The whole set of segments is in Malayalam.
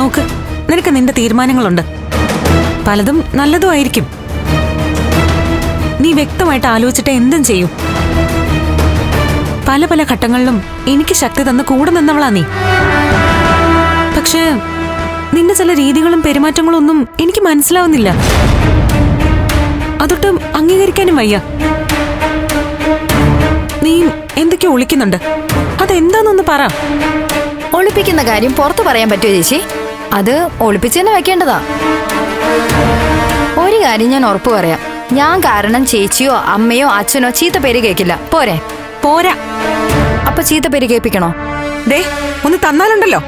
നോക്ക്, നിനക്ക് നിന്റെ തീരുമാനങ്ങളുണ്ട്. പലതും നല്ലതും ആയിരിക്കും. നീ വ്യക്തമായിട്ട് ആലോചിച്ചിട്ട് എന്തും ചെയ്യൂ. പല പല ഘട്ടങ്ങളിലും എനിക്ക് ശക്തി തന്ന് കൂടെ നിന്നവളാ നീ. പക്ഷേ നിന്റെ ചില രീതികളും പെരുമാറ്റങ്ങളും ഒന്നും എനിക്ക് മനസ്സിലാവുന്നില്ല. അതൊട്ടും അംഗീകരിക്കാനും വയ്യ. നീ എന്തൊക്കെയോ ഒളിക്കുന്നുണ്ട്. അതെന്താന്നൊന്ന് പറ. ഒളിപ്പിക്കുന്ന കാര്യം പുറത്തു പറയാൻ പറ്റുമോ ചേച്ചി? അത് ഒളിപ്പിച്ച് തന്നെ വെക്കേണ്ടതാ. ഒരു കാര്യം ഞാൻ ഉറപ്പു പറയാം, ഞാൻ കാരണം ചേച്ചിയോ അമ്മയോ അച്ഛനോ ചീത്ത പേര് കേൾക്കില്ല. പോരെ? പോരാ. അപ്പൊ ചീത്ത പേര് കേൾപ്പിക്കണോ? ദേ ഒന്ന് തന്നാലുണ്ടല്ലോ.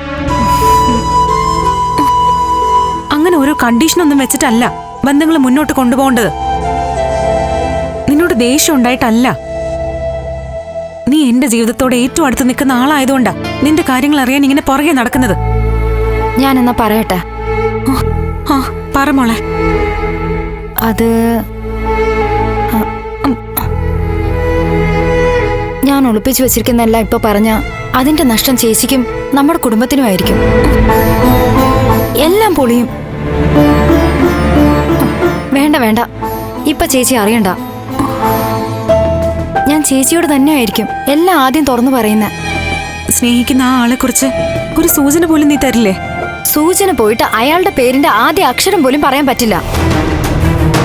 അങ്ങനെ ഓരോ കണ്ടീഷനൊന്നും വെച്ചിട്ടല്ല ബന്ധങ്ങൾ മുന്നോട്ട് കൊണ്ടുപോകേണ്ടത്. നിന്നോട് ദേഷ്യം ഉണ്ടായിട്ടല്ല. നീ എന്റെ ജീവിതത്തോടെ ഏറ്റവും അടുത്ത് നിൽക്കുന്ന ആളായതുകൊണ്ടാ നിന്റെ കാര്യങ്ങൾ അറിയാൻ ഇങ്ങനെ പുറകെ നടക്കുന്നത്. ഞാൻ എന്നാ പറയട്ടെ. പറ മോളെ. അത് ഞാൻ ഒളിപ്പിച്ചു വെച്ചിരിക്കുന്നല്ല ഇപ്പൊ പറഞ്ഞ അതിന്റെ നഷ്ടം ചേച്ചിക്കും നമ്മുടെ കുടുംബത്തിനുമായിരിക്കും. എല്ലാം പൊളിയും. വേണ്ട വേണ്ട, ഇപ്പൊ ചേച്ചി അറിയണ്ട. ഞാൻ ചേച്ചിയോട് തന്നെ ആയിരിക്കും എല്ലാം ആദ്യം തുറന്നു പറയുന്ന. സ്നേഹിക്കുന്ന ആ ആളെ കുറിച്ച് ഒരു സൂചന പോലും നീ തരില്ലേ? സൂചന പോയിട്ട് അയാളുടെ പേരിന്റെ ആദ്യ അക്ഷരം പോലും പറയാൻ പറ്റില്ല.